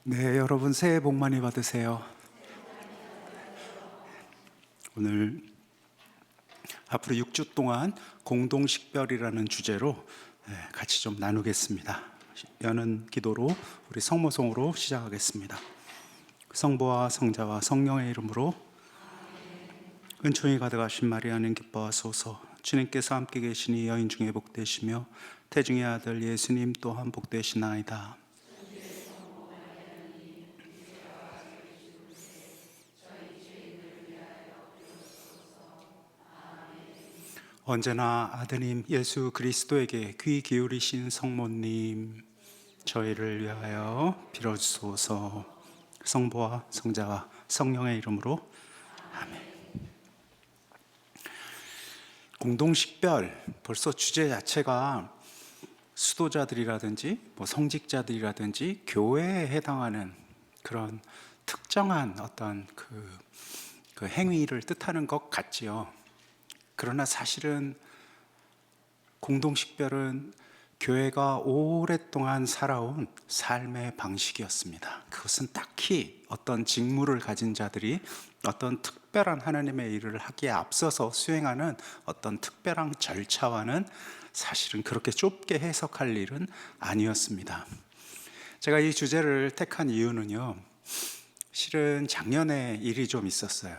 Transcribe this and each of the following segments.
네, 여러분 새해 복 많이 받으세요. 오늘 앞으로 6주 동안 공동식별이라는 주제로 같이 좀 나누겠습니다. 여는 기도로 우리 성모송으로 시작하겠습니다. 성부와 성자와 성령의 이름으로. 은총이 가득하신 마리아는 기뻐하소서. 주님께서 함께 계시니 여인 중에 복되시며 태중의 아들 예수님 또한 복되시나이다. 언제나 아드님 예수 그리스도에게 귀 기울이신 성모님, 저희를 위하여 빌어주소서. 성부와 성자와 성령의 이름으로 아멘. 공동식별, 벌써 주제 자체가 수도자들이라든지 성직자들이라든지 교회에 해당하는 그런 특정한 어떤 그 행위를 뜻하는 것 같지요. 그러나 사실은 공동식별은 교회가 오랫동안 살아온 삶의 방식이었습니다. 그것은 딱히 어떤 직무를 가진 자들이 어떤 특별한 하나님의 일을 하기에 앞서서 수행하는 어떤 특별한 절차와는 사실은 그렇게 좁게 해석할 일은 아니었습니다. 제가 이 주제를 택한 이유는요, 실은 작년에 일이 좀 있었어요.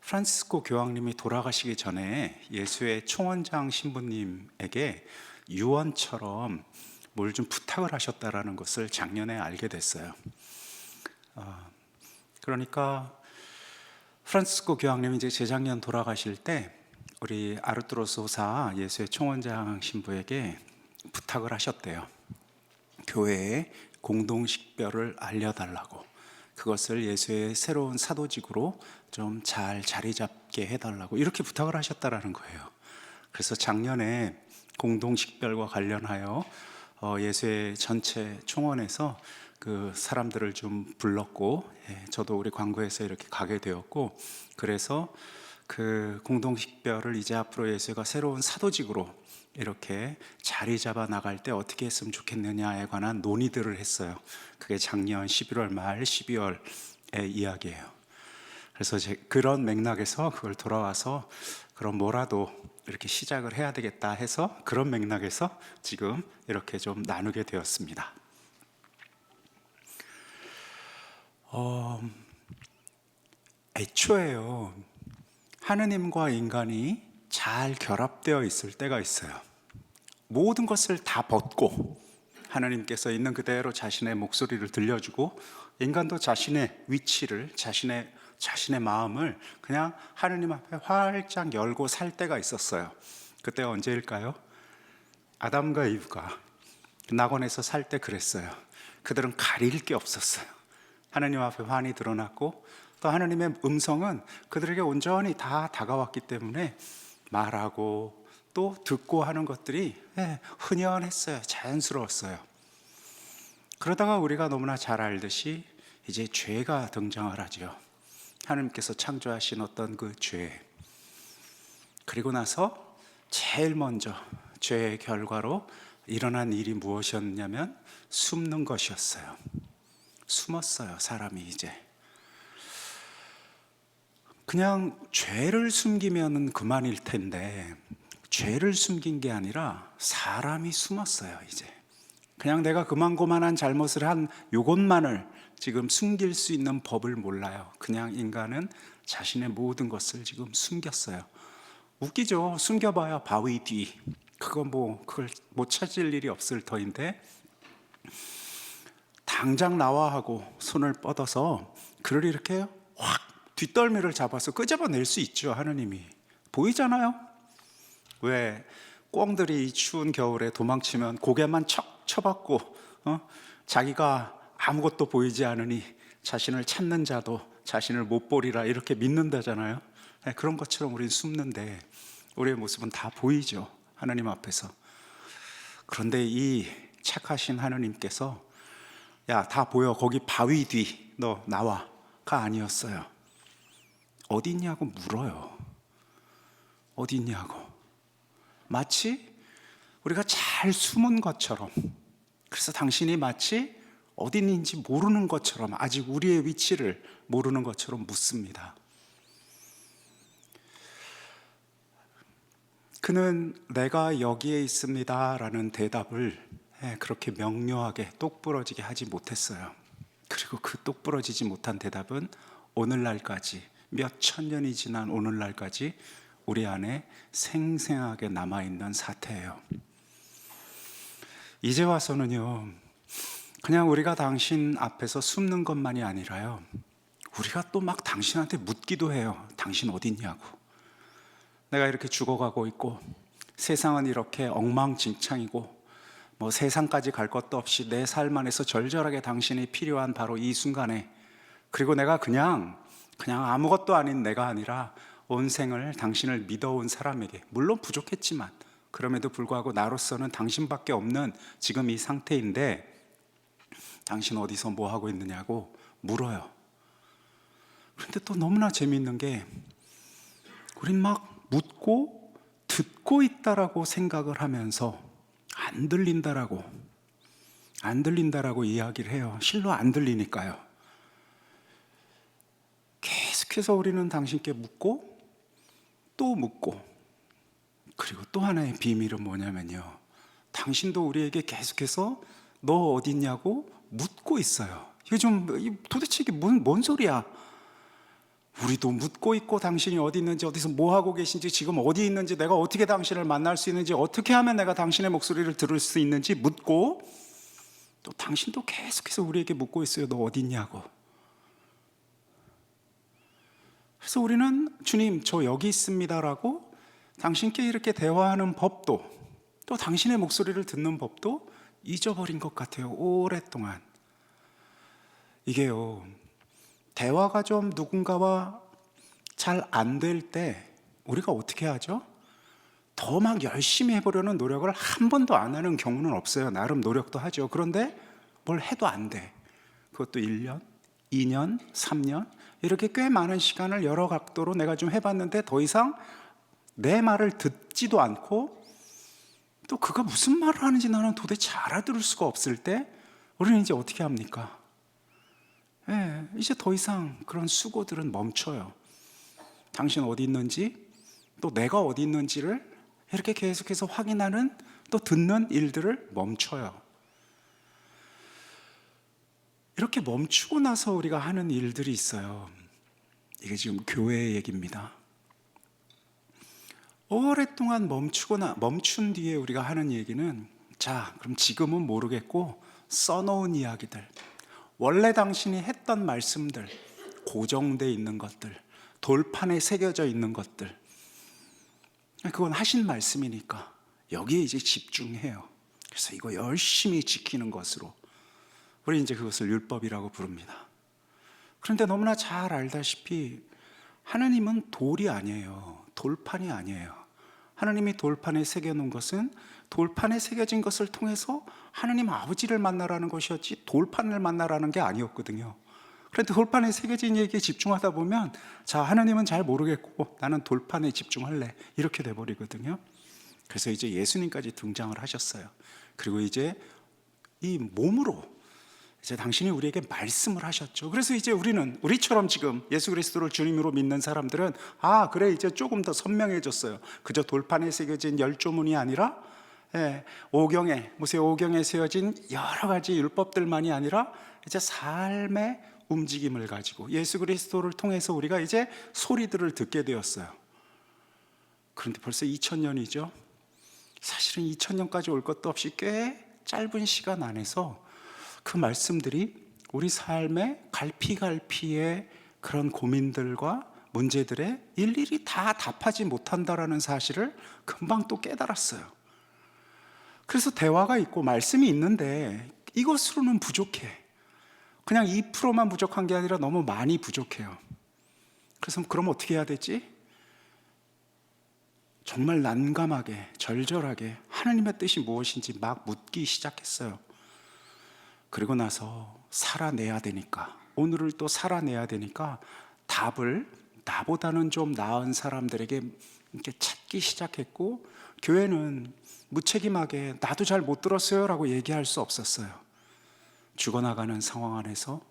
프란시스코 교황님이 돌아가시기 전에 예수의 총원장 신부님에게 유언처럼 뭘 좀 부탁을 하셨다라는 것을 작년에 알게 됐어요. 그러니까 프란시스코 교황님이 이제 재작년 돌아가실 때 우리 아르투로소사 예수의 총원장 신부에게 부탁을 하셨대요. 교회에 공동식별을 알려달라고, 그것을 예수의 새로운 사도직으로 좀 잘 자리 잡게 해달라고 이렇게 부탁을 하셨다라는 거예요. 그래서 작년에 공동식별과 관련하여 예수의 전체 총원에서 그 사람들을 좀 불렀고, 저도 우리 광고에서 이렇게 가게 되었고, 그래서 그 공동식별을 이제 앞으로 예수가 새로운 사도직으로 이렇게 자리 잡아 나갈 때 어떻게 했으면 좋겠느냐에 관한 논의들을 했어요. 그게 작년 11월 말 12월의 이야기예요. 그래서 그런 맥락에서 그걸 돌아와서 그럼 뭐라도 이렇게 시작을 해야 되겠다 해서 그런 맥락에서 지금 이렇게 좀 나누게 되었습니다. 애초에요, 하느님과 인간이 잘 결합되어 있을 때가 있어요. 모든 것을 다 벗고 하나님께서 있는 그대로 자신의 목소리를 들려주고, 인간도 자신의 위치를, 자신의 마음을 그냥 하느님 앞에 활짝 열고 살 때가 있었어요. 그때가 언제일까요? 아담과 이브가 낙원에서 살 때 그랬어요. 그들은 가릴 게 없었어요. 하나님 앞에 환히 드러났고, 또 하나님의 음성은 그들에게 온전히 다 다가왔기 때문에 말하고 또 듣고 하는 것들이 흔연했어요. 자연스러웠어요. 그러다가 우리가 너무나 잘 알듯이 이제 죄가 등장을 하죠. 하나님께서 창조하신 어떤 그 죄, 그리고 나서 제일 먼저 죄의 결과로 일어난 일이 무엇이었냐면 숨는 것이었어요. 숨었어요, 사람이. 이제 그냥 죄를 숨기면 그만일 텐데 죄를 숨긴 게 아니라 사람이 숨었어요. 이제 그냥 내가 그만한 잘못을 한 요것만을 지금 숨길 수 있는 법을 몰라요. 그냥 인간은 자신의 모든 것을 지금 숨겼어요. 웃기죠. 숨겨봐야 바위 뒤, 그걸 못 찾을 일이 없을 터인데, 당장 나와 하고 손을 뻗어서 그를 이렇게 확 뒷덜미를 잡아서 끄집어낼 수 있죠. 하느님이 보이잖아요. 왜 꿩들이 추운 겨울에 도망치면 고개만 척 쳐박고 자기가 아무것도 보이지 않으니 자신을 찾는 자도 자신을 못 보리라 이렇게 믿는다잖아요. 그런 것처럼 우리는 숨는데 우리의 모습은 다 보이죠, 하나님 앞에서. 그런데 이 착하신 하나님께서 야, 다 보여, 거기 바위 뒤 너 나와가 아니었어요. 어디 있냐고 물어요. 어디 있냐고. 마치 우리가 잘 숨은 것처럼. 그래서 당신이 마치 어디 있는지 모르는 것처럼, 아직 우리의 위치를 모르는 것처럼 묻습니다. 그는 내가 여기에 있습니다 라는 대답을 그렇게 명료하게 똑부러지게 하지 못했어요. 그리고 그 똑부러지지 못한 대답은 오늘날까지, 몇 천 년이 지난 오늘날까지 우리 안에 생생하게 남아있는 사태예요. 이제 와서는요, 그냥 우리가 당신 앞에서 숨는 것만이 아니라요, 우리가 또 막 당신한테 묻기도 해요. 당신 어디 있냐고. 내가 이렇게 죽어가고 있고, 세상은 이렇게 엉망진창이고, 뭐 세상까지 갈 것도 없이 내 삶 안에서 절절하게 당신이 필요한 바로 이 순간에, 그리고 내가 그냥 아무것도 아닌 내가 아니라 온 생을 당신을 믿어온 사람에게, 물론 부족했지만 그럼에도 불구하고 나로서는 당신밖에 없는 지금 이 상태인데, 당신 어디서 뭐 하고 있느냐고 물어요. 그런데 또 너무나 재미있는 게, 우린 막 묻고 듣고 있다라고 생각을 하면서 안 들린다라고 이야기를 해요. 실로 안 들리니까요. 계속해서 우리는 당신께 묻고 또 묻고, 그리고 또 하나의 비밀은 뭐냐면요, 당신도 우리에게 계속해서 너 어디 있냐고 묻고 있어요. 이게 도대체 이게 뭔 소리야? 우리도 묻고 있고, 당신이 어디 있는지, 어디서 뭐 하고 계신지, 지금 어디 있는지, 내가 어떻게 당신을 만날 수 있는지, 어떻게 하면 내가 당신의 목소리를 들을 수 있는지 묻고, 또 당신도 계속해서 우리에게 묻고 있어요. 너 어디 있냐고. 그래서 우리는 주님, 저 여기 있습니다라고 당신께 이렇게 대화하는 법도, 또 당신의 목소리를 듣는 법도 잊어버린 것 같아요. 오랫동안. 이게요, 대화가 좀 누군가와 잘 안 될 때 우리가 어떻게 하죠? 더 막 열심히 해보려는 노력을 한 번도 안 하는 경우는 없어요. 나름 노력도 하죠. 그런데 뭘 해도 안 돼. 그것도 1년, 2년, 3년 이렇게 꽤 많은 시간을 여러 각도로 내가 좀 해봤는데 더 이상 내 말을 듣지도 않고, 또 그가 무슨 말을 하는지 나는 도대체 알아들을 수가 없을 때 우리는 이제 어떻게 합니까? 이제 더 이상 그런 수고들은 멈춰요. 당신 어디 있는지, 또 내가 어디 있는지를 이렇게 계속해서 확인하는, 또 듣는 일들을 멈춰요. 이렇게 멈추고 나서 우리가 하는 일들이 있어요. 이게 지금 교회의 얘기입니다. 오랫동안 멈춘 뒤에 우리가 하는 얘기는, 자, 그럼 지금은 모르겠고 써놓은 이야기들, 원래 당신이 했던 말씀들, 고정되어 있는 것들, 돌판에 새겨져 있는 것들, 그건 하신 말씀이니까 여기에 이제 집중해요. 그래서 이거 열심히 지키는 것으로 우리 이제 그것을 율법이라고 부릅니다. 그런데 너무나 잘 알다시피 하나님은 돌이 아니에요. 돌판이 아니에요. 하나님이 돌판에 새겨놓은 것은 돌판에 새겨진 것을 통해서 하나님 아버지를 만나라는 것이었지 돌판을 만나라는 게 아니었거든요. 그런데 돌판에 새겨진 얘기에 집중하다 보면, 자, 하나님은 잘 모르겠고 나는 돌판에 집중할래, 이렇게 돼버리거든요. 그래서 이제 예수님까지 등장을 하셨어요. 그리고 이제 이 몸으로 이제 당신이 우리에게 말씀을 하셨죠. 그래서 이제 우리처럼 지금 예수 그리스도를 주님으로 믿는 사람들은, 아, 그래, 이제 조금 더 선명해졌어요. 그저 돌판에 새겨진 열조문이 아니라 모세 오경에 세워진 여러 가지 율법들만이 아니라 이제 삶의 움직임을 가지고 예수 그리스도를 통해서 우리가 이제 소리들을 듣게 되었어요. 그런데 벌써 2000년이죠. 사실은 2000년까지 올 것도 없이 꽤 짧은 시간 안에서 그 말씀들이 우리 삶의 갈피갈피의 그런 고민들과 문제들에 일일이 다 답하지 못한다라는 사실을 금방 또 깨달았어요. 그래서 대화가 있고 말씀이 있는데 이것으로는 부족해. 그냥 2%만 부족한 게 아니라 너무 많이 부족해요. 그래서 그럼 어떻게 해야 되지? 정말 난감하게, 절절하게 하나님의 뜻이 무엇인지 막 묻기 시작했어요. 그리고 나서 살아내야 되니까, 오늘을 또 살아내야 되니까 답을 나보다는 좀 나은 사람들에게 이렇게 찾기 시작했고, 교회는 무책임하게 나도 잘 못 들었어요 라고 얘기할 수 없었어요. 죽어나가는 상황 안에서,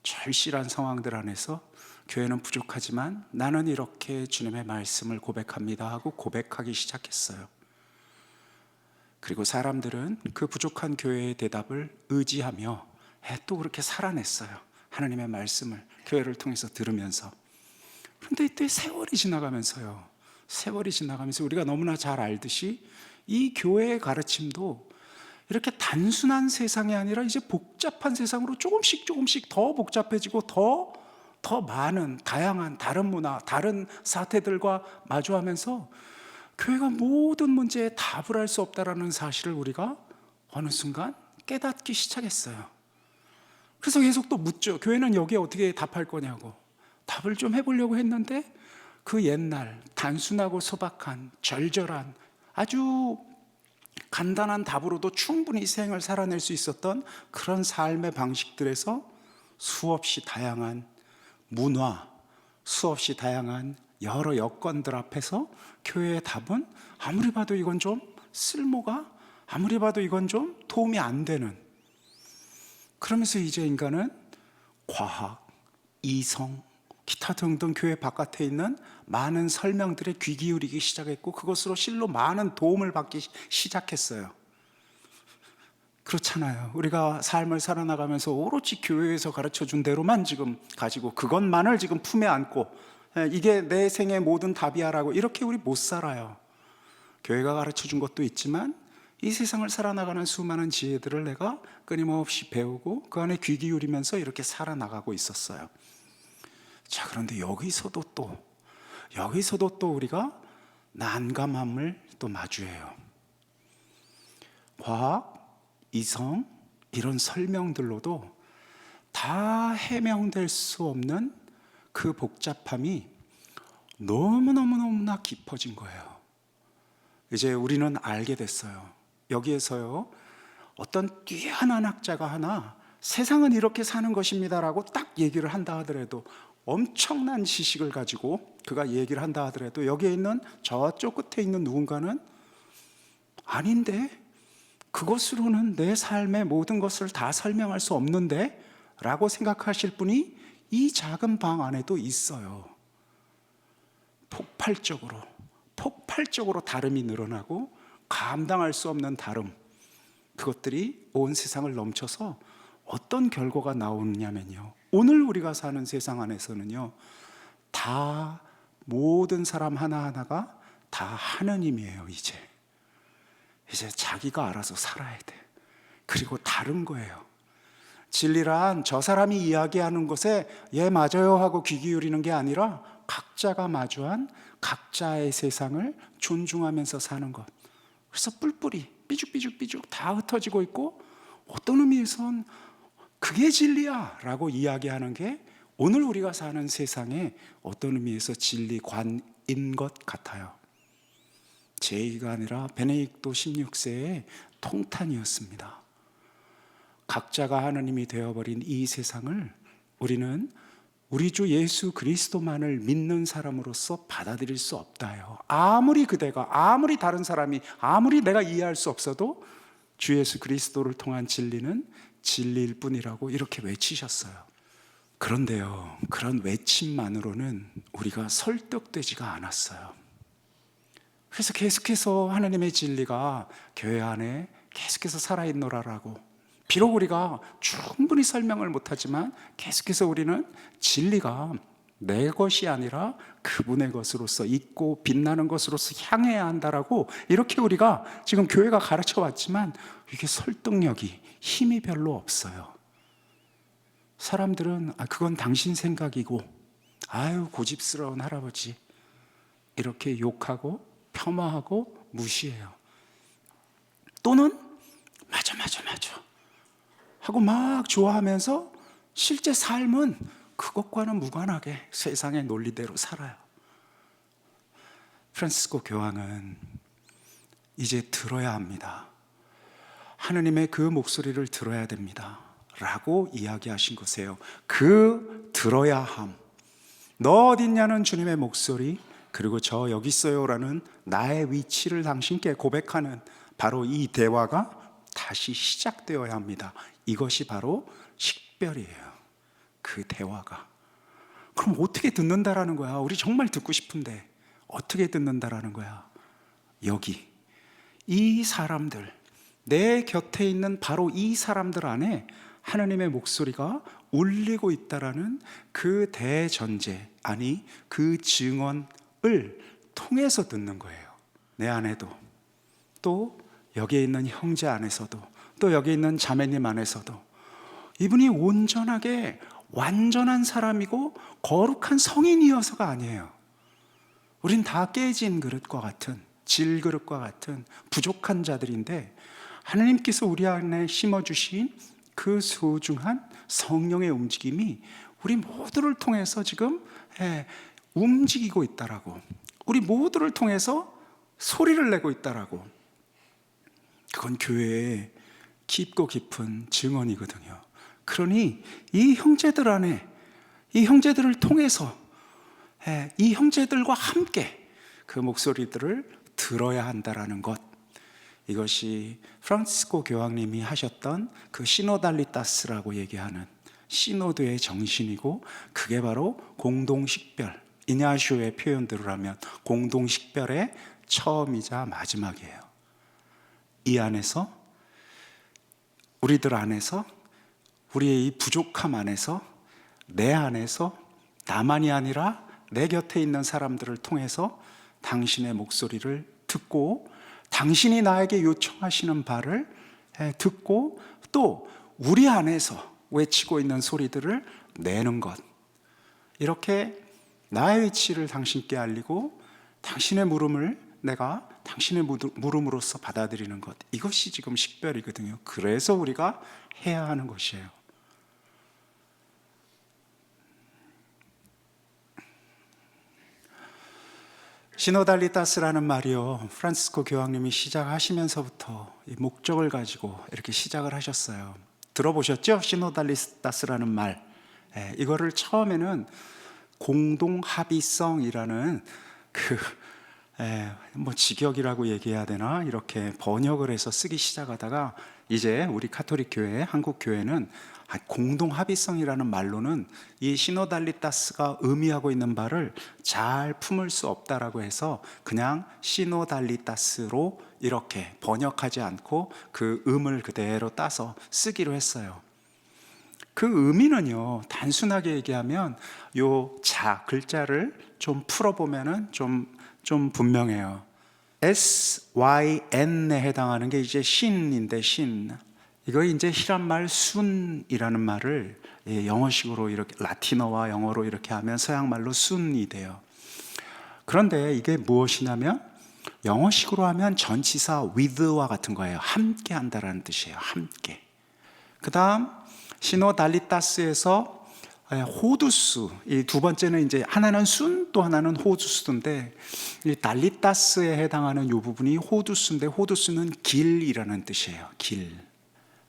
절실한 상황들 안에서 교회는 부족하지만 나는 이렇게 주님의 말씀을 고백합니다 하고 고백하기 시작했어요. 그리고 사람들은 그 부족한 교회의 대답을 의지하며 또 그렇게 살아냈어요. 하나님의 말씀을 교회를 통해서 들으면서. 그런데 이때 세월이 지나가면서요, 세월이 지나가면서 우리가 너무나 잘 알듯이 이 교회의 가르침도 이렇게 단순한 세상이 아니라 이제 복잡한 세상으로 조금씩 더 복잡해지고 더 많은 다양한 다른 문화, 다른 사태들과 마주하면서 교회가 모든 문제에 답을 할 수 없다라는 사실을 우리가 어느 순간 깨닫기 시작했어요. 그래서 계속 또 묻죠. 교회는 여기에 어떻게 답할 거냐고. 답을 좀 해보려고 했는데 그 옛날 단순하고 소박한 절절한 아주 간단한 답으로도 충분히 생을 살아낼 수 있었던 그런 삶의 방식들에서 수없이 다양한 문화, 수없이 다양한 여러 여건들 앞에서 교회의 답은 아무리 봐도 이건 좀 쓸모가, 아무리 봐도 이건 좀 도움이 안 되는, 그러면서 이제 인간은 과학, 이성, 기타 등등 교회 바깥에 있는 많은 설명들에 귀 기울이기 시작했고 그것으로 실로 많은 도움을 받기 시작했어요. 그렇잖아요. 우리가 삶을 살아나가면서 오로지 교회에서 가르쳐준 대로만 지금 가지고 그것만을 지금 품에 안고 이게 내 생의 모든 답이야라고 이렇게 우리 못 살아요. 교회가 가르쳐준 것도 있지만 이 세상을 살아나가는 수많은 지혜들을 내가 끊임없이 배우고 그 안에 귀 기울이면서 이렇게 살아나가고 있었어요. 자, 그런데 여기서도 또 우리가 난감함을 또 마주해요. 과학, 이성, 이런 설명들로도 다 해명될 수 없는 그 복잡함이 너무나 깊어진 거예요. 이제 우리는 알게 됐어요. 여기에서요, 어떤 뛰어난 학자가 하나 세상은 이렇게 사는 것입니다라고 딱 얘기를 한다 하더라도, 엄청난 지식을 가지고 그가 얘기를 한다 하더라도 여기에 있는 저쪽 끝에 있는 누군가는 아닌데, 그것으로는 내 삶의 모든 것을 다 설명할 수 없는데 라고 생각하실 분이 이 작은 방 안에도 있어요. 폭발적으로 다름이 늘어나고 감당할 수 없는 다름, 그것들이 온 세상을 넘쳐서 어떤 결과가 나오느냐면요, 오늘 우리가 사는 세상 안에서는요, 다 모든 사람 하나하나가 다 하느님이에요. 이제 자기가 알아서 살아야 돼. 그리고 다른 거예요. 진리란 저 사람이 이야기하는 것에 예 맞아요 하고 귀 기울이는 게 아니라 각자가 마주한 각자의 세상을 존중하면서 사는 것. 그래서 뿔뿔이 삐죽삐죽 다 흩어지고 있고, 어떤 의미에선 그게 진리야 라고 이야기하는 게 오늘 우리가 사는 세상의 어떤 의미에서 진리관인 것 같아요. 제 얘기가 아니라 베네딕토 16세의 통탄이었습니다. 각자가 하나님이 되어버린 이 세상을 우리는 우리 주 예수 그리스도만을 믿는 사람으로서 받아들일 수 없다요. 아무리 그대가, 아무리 다른 사람이, 아무리 내가 이해할 수 없어도 주 예수 그리스도를 통한 진리는 진리일 뿐이라고 이렇게 외치셨어요. 그런데요, 그런 외침만으로는 우리가 설득되지가 않았어요. 그래서 계속해서 하나님의 진리가 교회 안에 계속해서 살아있노라라고, 비록 우리가 충분히 설명을 못하지만 계속해서 우리는 진리가 내 것이 아니라 그분의 것으로서 있고 빛나는 것으로서 향해야 한다라고 이렇게 우리가 지금 교회가 가르쳐 왔지만 이게 설득력이, 힘이 별로 없어요. 사람들은 그건 당신 생각이고, 아유 고집스러운 할아버지, 이렇게 욕하고 폄하하고 무시해요. 또는 맞아 하고 막 좋아하면서 실제 삶은 그것과는 무관하게 세상의 논리대로 살아요. 프란시스코 교황은 이제 들어야 합니다. 하느님의 그 목소리를 들어야 됩니다 라고 이야기하신 것이에요. 그 들어야 함, 너 어딨냐는 주님의 목소리, 그리고 저 여기 있어요 라는 나의 위치를 당신께 고백하는 바로 이 대화가 다시 시작되어야 합니다. 이것이 바로 식별이에요. 그 대화가. 그럼 어떻게 듣는다라는 거야? 우리 정말 듣고 싶은데 어떻게 듣는다라는 거야? 여기 이 사람들, 내 곁에 있는 바로 이 사람들 안에 하나님의 목소리가 울리고 있다라는 그 대전제, 아니 그 증언을 통해서 듣는 거예요. 내 안에도, 또 여기에 있는 형제 안에서도, 또 여기 있는 자매님 안에서도 이분이 온전하게 완전한 사람이고 거룩한 성인이어서가 아니에요. 우린 다 깨진 그릇과 같은, 질그릇과 같은 부족한 자들인데, 하나님께서 우리 안에 심어주신 그 소중한 성령의 움직임이 우리 모두를 통해서 지금 움직이고 있다라고, 우리 모두를 통해서 소리를 내고 있다라고. 그건 교회의 깊고 깊은 증언이거든요. 그러니 이 형제들 안에, 이 형제들을 통해서, 이 형제들과 함께 그 목소리들을 들어야 한다라는 것, 이것이 프란치스코 교황님이 하셨던 그 시노달리타스라고 얘기하는 시노드의 정신이고, 그게 바로 공동식별, 이냐쇼의 표현대로 하면 공동식별의 처음이자 마지막이에요. 이 안에서, 우리들 안에서, 우리의 이 부족함 안에서, 내 안에서, 나만이 아니라 내 곁에 있는 사람들을 통해서 당신의 목소리를 듣고, 당신이 나에게 요청하시는 바를 듣고, 또 우리 안에서 외치고 있는 소리들을 내는 것, 이렇게 나의 위치를 당신께 알리고 당신의 물음을 내가 당신의 물음으로써 받아들이는 것, 이것이 지금 식별이거든요. 그래서 우리가 해야 하는 것이에요. 시노달리타스라는 말이요, 프란치스코 교황님이 시작하시면서부터 이 목적을 가지고 이렇게 시작을 하셨어요. 들어보셨죠? 시노달리타스라는 말. 이거를 처음에는 공동합의성이라는 뭐 직역이라고 얘기해야 되나, 이렇게 번역을 해서 쓰기 시작하다가 이제 우리 카톨릭 교회, 한국 교회는 공동합의성이라는 말로는 이 시노달리타스가 의미하고 있는 바를 잘 품을 수 없다라고 해서 그냥 시노달리타스로 이렇게 번역하지 않고 그 음을 그대로 따서 쓰기로 했어요. 그 의미는요, 단순하게 얘기하면 요 자 글자를 좀 풀어보면은 좀 분명해요. SYN에 해당하는 게 이제 신인데, 신. 이거 이제 히란말 순이라는 말을 영어식으로 이렇게, 라틴어와 영어로 이렇게 하면 서양말로 순이 돼요. 그런데 이게 무엇이냐면 영어식으로 하면 전치사 with와 같은 거예요. 함께 한다라는 뜻이에요. 함께. 그 다음 시노달리타스에서 호두스, 이 두 번째는 이제 하나는 순, 또 하나는 호두스인데, 이 달리타스에 해당하는 이 부분이 호두스인데, 호두스는 길이라는 뜻이에요. 길.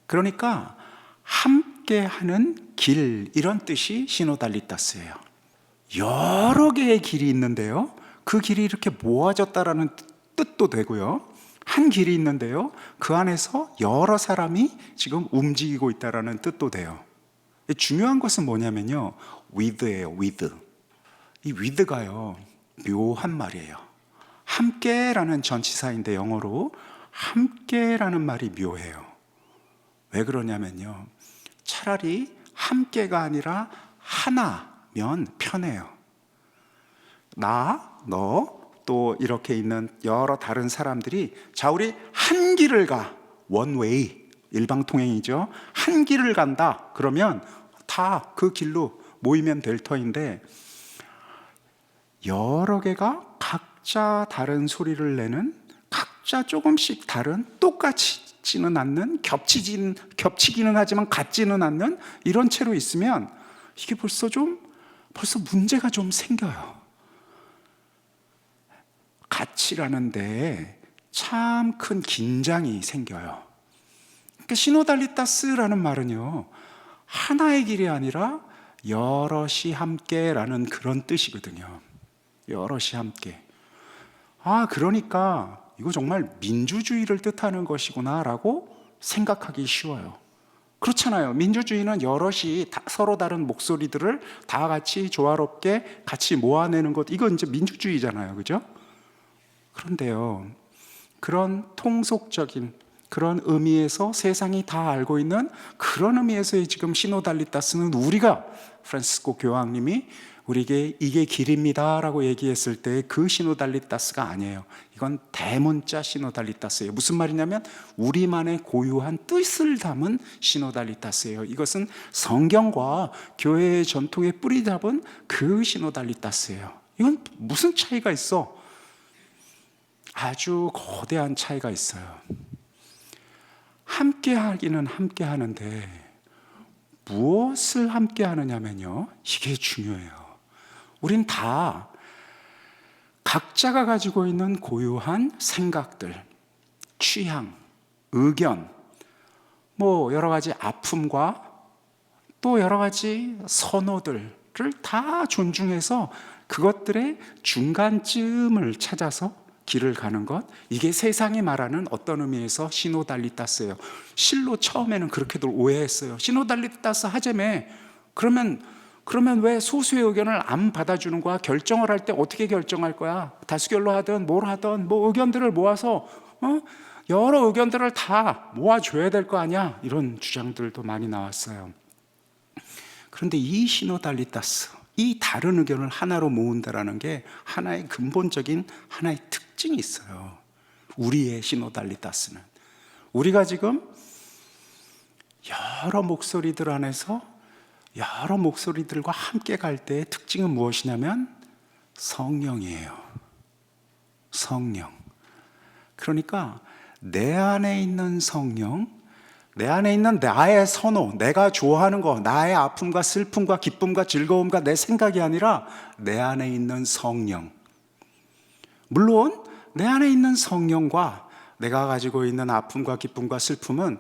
그러니까 함께하는 길, 이런 뜻이 시노달리타스예요. 여러 개의 길이 있는데요, 그 길이 이렇게 모아졌다라는 뜻도 되고요, 한 길이 있는데요, 그 안에서 여러 사람이 지금 움직이고 있다라는 뜻도 돼요. 중요한 것은 뭐냐면요, with예요. with. 이 with가요, 묘한 말이에요. 함께라는 전치사인데 영어로 함께라는 말이 묘해요. 왜 그러냐면요, 차라리 함께가 아니라 하나면 편해요. 나, 너, 또 이렇게 있는 여러 다른 사람들이, 자, 우리 한 길을 가, one way, 일방통행이죠. 한 길을 간다 그러면 다 그 길로 모이면 될 터인데, 여러 개가 각자 다른 소리를 내는, 각자 조금씩 다른, 똑같지는 않는, 겹치기는 하지만 같지는 않는 이런 채로 있으면 이게 벌써 문제가 좀 생겨요. 같이라는 데에 참 큰 긴장이 생겨요. 그러니까 시노달리타스라는 말은요, 하나의 길이 아니라 여럿이 함께라는 그런 뜻이거든요. 여럿이 함께. 그러니까 이거 정말 민주주의를 뜻하는 것이구나 라고 생각하기 쉬워요. 그렇잖아요. 민주주의는 여럿이 서로 다른 목소리들을 다 같이 조화롭게 같이 모아내는 것, 이건 이제 민주주의잖아요. 그죠? 그런데요, 그런 통속적인 그런 의미에서 세상이 다 알고 있는 그런 의미에서의 지금 시노달리타스는 우리가 프란시스코 교황님이 우리에게 이게 길입니다 라고 얘기했을 때 그 시노달리타스가 아니에요. 이건 대문자 시노달리타스예요. 무슨 말이냐면 우리만의 고유한 뜻을 담은 시노달리타스예요. 이것은 성경과 교회의 전통에 뿌리 잡은 그 시노달리타스예요. 이건 무슨 차이가 있어? 아주 거대한 차이가 있어요. 함께 하기는 함께 하는데 무엇을 함께 하느냐면요, 이게 중요해요. 우린 다 각자가 가지고 있는 고유한 생각들, 취향, 의견, 뭐 여러 가지 아픔과 또 여러 가지 선호들을 다 존중해서 그것들의 중간쯤을 찾아서 길을 가는 것, 이게 세상이 말하는 어떤 의미에서 시노달리타스예요. 실로 처음에는 그렇게들 오해했어요. 시노달리타스 하재매, 그러면 왜 소수의 의견을 안 받아주는 거야? 결정을 할 때 어떻게 결정할 거야? 다수결로 하든 뭘 하든 뭐 의견들을 모아서 여러 의견들을 다 모아줘야 될 거 아니야? 이런 주장들도 많이 나왔어요. 그런데 이 시노달리타스, 이 다른 의견을 하나로 모은다라는 게 하나의 근본적인 하나의 특징이 있어요. 우리의 시노달리타스는 우리가 지금 여러 목소리들 안에서 여러 목소리들과 함께 갈 때의 특징은 무엇이냐면 성령이에요. 성령. 그러니까 내 안에 있는 성령, 내 안에 있는 나의 선호, 내가 좋아하는 거, 나의 아픔과 슬픔과 기쁨과 즐거움과 내 생각이 아니라 내 안에 있는 성령. 물론 내 안에 있는 성령과 내가 가지고 있는 아픔과 기쁨과 슬픔은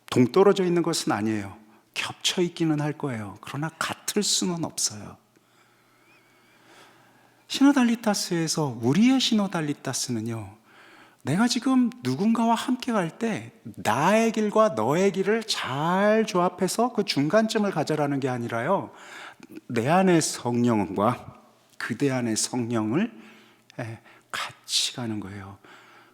동떨어져 있는 것은 아니에요. 겹쳐 있기는 할 거예요. 그러나 같을 수는 없어요. 시노달리타스에서 우리의 시노달리타스는요, 내가 지금 누군가와 함께 갈 때 나의 길과 너의 길을 잘 조합해서 그 중간점을 가져라는 게 아니라요, 내 안의 성령과 그대 안의 성령을 같이 가는 거예요.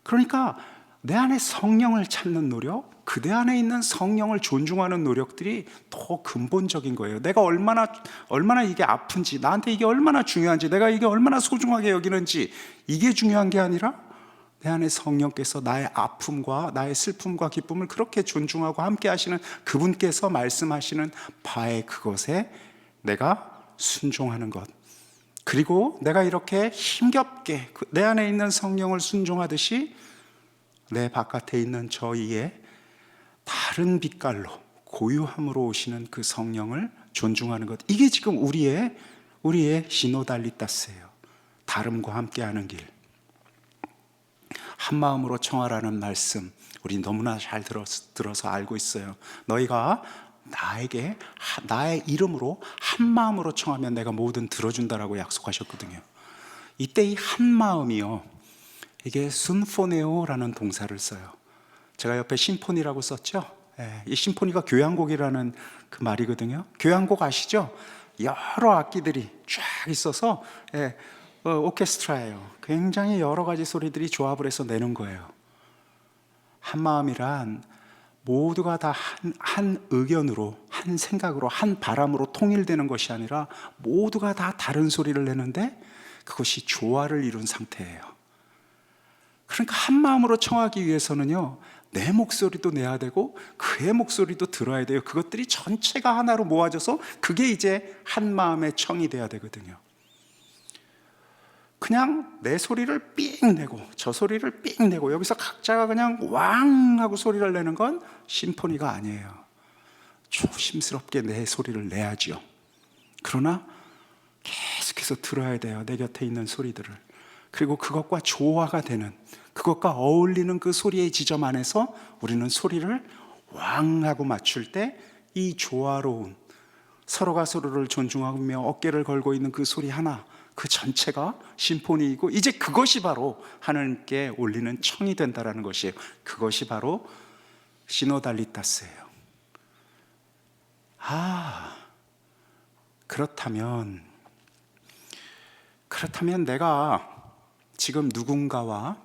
그러니까 내 안에 성령을 찾는 노력, 그대 안에 있는 성령을 존중하는 노력들이 더 근본적인 거예요. 내가 얼마나 이게 아픈지, 나한테 이게 얼마나 중요한지, 내가 이게 얼마나 소중하게 여기는지, 이게 중요한 게 아니라 내 안에 성령께서 나의 아픔과 나의 슬픔과 기쁨을 그렇게 존중하고 함께 하시는 그분께서 말씀하시는 바에 그것에 내가 순종하는 것, 그리고 내가 이렇게 힘겹게 내 안에 있는 성령을 순종하듯이 내 바깥에 있는 저희의 다른 빛깔로 고유함으로 오시는 그 성령을 존중하는 것, 이게 지금 우리의 시노달리타스예요. 다름과 함께하는 길. 한 마음으로 청하라는 말씀, 우리 너무나 잘 들어서 알고 있어요. 너희가 나에게 나의 이름으로 한 마음으로 청하면 내가 뭐든 들어준다라고 약속하셨거든요. 이때 이 한 마음이요, 이게 순포네오라는 동사를 써요. 제가 옆에 심포니라고 썼죠. 이 심포니가 교향곡이라는 그 말이거든요. 교향곡 아시죠? 여러 악기들이 쫙 있어서 오케스트라예요. 굉장히 여러 가지 소리들이 조합을 해서 내는 거예요. 한 마음이란 모두가 다 한 의견으로, 한 생각으로, 한 바람으로 통일되는 것이 아니라 모두가 다 다른 소리를 내는데 그것이 조화를 이룬 상태예요. 그러니까 한 마음으로 청하기 위해서는요, 내 목소리도 내야 되고 그의 목소리도 들어야 돼요. 그것들이 전체가 하나로 모아져서 그게 이제 한 마음의 청이 돼야 되거든요. 그냥 내 소리를 삥 내고 저 소리를 삥 내고 여기서 각자가 그냥 왕 하고 소리를 내는 건 심포니가 아니에요. 조심스럽게 내 소리를 내야죠. 그러나 계속해서 들어야 돼요. 내 곁에 있는 소리들을. 그리고 그것과 조화가 되는, 그것과 어울리는 그 소리의 지점 안에서 우리는 소리를 왕 하고 맞출 때 이 조화로운, 서로가 서로를 존중하며 어깨를 걸고 있는 그 소리 하나, 그 전체가 심포니이고, 이제 그것이 바로 하나님께 올리는 청이 된다라는 것이에요. 그것이 바로 시노달리타스예요. 그렇다면 내가 지금 누군가와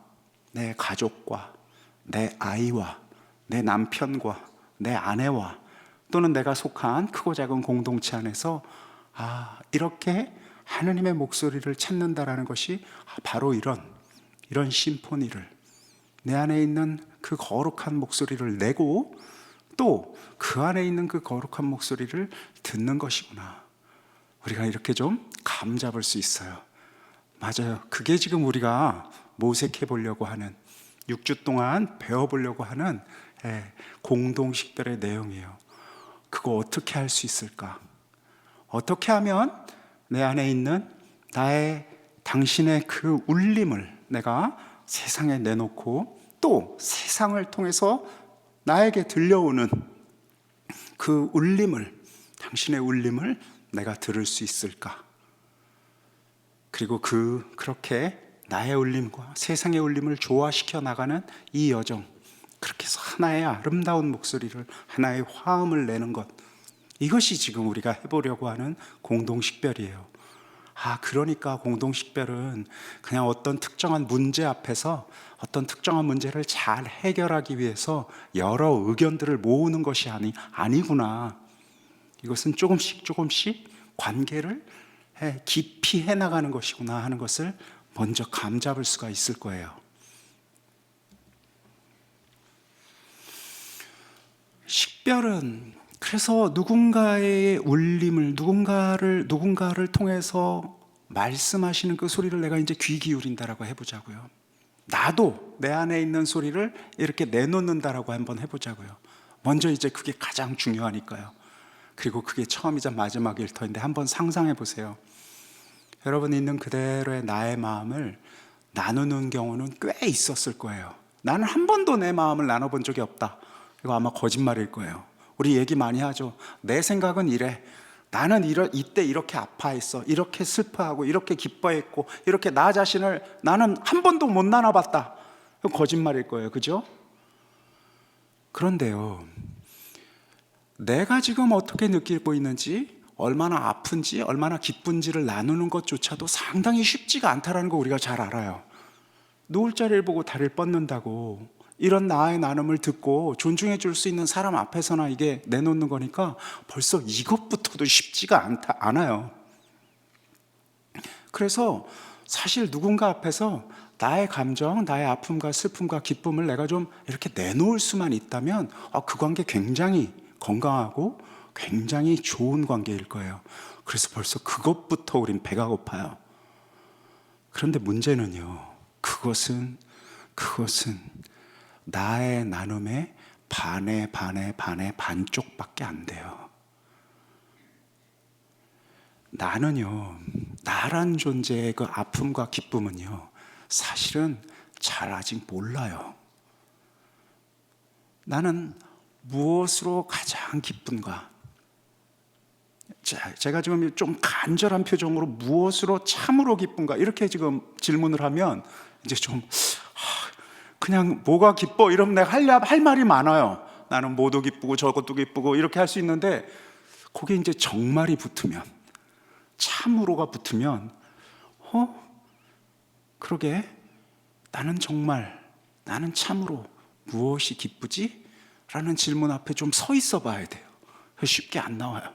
내 가족과 내 아이와 내 남편과 내 아내와 또는 내가 속한 크고 작은 공동체 안에서 이렇게 하느님의 목소리를 찾는다라는 것이 바로 이런 심포니를, 내 안에 있는 그 거룩한 목소리를 내고 또 그 안에 있는 그 거룩한 목소리를 듣는 것이구나. 우리가 이렇게 좀 감 잡을 수 있어요. 맞아요. 그게 지금 우리가 모색해 보려고 하는, 6주 동안 배워보려고 하는 공동식별의 내용이에요. 그거 어떻게 할 수 있을까? 어떻게 하면 내 안에 있는 당신의 그 울림을 내가 세상에 내놓고 또 세상을 통해서 나에게 들려오는 그 울림을, 당신의 울림을 내가 들을 수 있을까? 그리고 그렇게 나의 울림과 세상의 울림을 조화시켜 나가는 이 여정, 그렇게 해서 하나의 아름다운 목소리를, 하나의 화음을 내는 것, 이것이 지금 우리가 해보려고 하는 공동식별이에요. 그러니까 공동식별은 그냥 어떤 특정한 문제 앞에서 어떤 특정한 문제를 잘 해결하기 위해서 여러 의견들을 모으는 것이 아니구나. 이것은 조금씩 관계를 깊이 해나가는 것이구나 하는 것을 먼저 감잡을 수가 있을 거예요. 식별은 그래서 누군가의 울림을, 누군가를 통해서 말씀하시는 그 소리를 내가 이제 귀 기울인다라고 해보자고요. 나도 내 안에 있는 소리를 이렇게 내놓는다라고 한번 해보자고요. 먼저 이제 그게 가장 중요하니까요. 그리고 그게 처음이자 마지막일 터인데 한번 상상해 보세요. 여러분이 있는 그대로의 나의 마음을 나누는 경우는 꽤 있었을 거예요. 나는 한 번도 내 마음을 나눠본 적이 없다. 이거 아마 거짓말일 거예요. 우리 얘기 많이 하죠. 내 생각은 이래. 나는 이때 이렇게 아파했어. 이렇게 슬퍼하고 이렇게 기뻐했고 이렇게 나 자신을 나는 한 번도 못 나눠봤다. 이거 거짓말일 거예요. 그죠? 그런데요, 내가 지금 어떻게 느끼고 있는지, 얼마나 아픈지, 얼마나 기쁜지를 나누는 것조차도 상당히 쉽지가 않다는 거 우리가 잘 알아요. 누울 자리를 보고 다리를 뻗는다고 이런 나의 나눔을 듣고 존중해 줄 수 있는 사람 앞에서나 이게 내놓는 거니까 벌써 이것부터도 쉽지가 않아요. 그래서 사실 누군가 앞에서 나의 감정, 나의 아픔과 슬픔과 기쁨을 내가 좀 이렇게 내놓을 수만 있다면 그 관계 굉장히 건강하고 굉장히 좋은 관계일 거예요. 그래서 벌써 그것부터 우린 배가 고파요. 그런데 문제는요, 그것은 나의 나눔의 반의 반쪽밖에 안 돼요. 나는요, 나란 존재의 그 아픔과 기쁨은요, 사실은 잘 아직 몰라요. 나는 무엇으로 가장 기쁜가? 제가 지금 좀 간절한 표정으로 무엇으로 참으로 기쁜가? 이렇게 지금 질문을 하면 이제 좀 그냥 뭐가 기뻐? 이러면 내가 할 말이 많아요. 나는 뭐도 기쁘고 저것도 기쁘고 이렇게 할 수 있는데 거기에 이제 정말이 붙으면, 참으로가 붙으면 그러게 나는 참으로 무엇이 기쁘지? 라는 질문 앞에 좀 서 있어 봐야 돼요. 쉽게 안 나와요.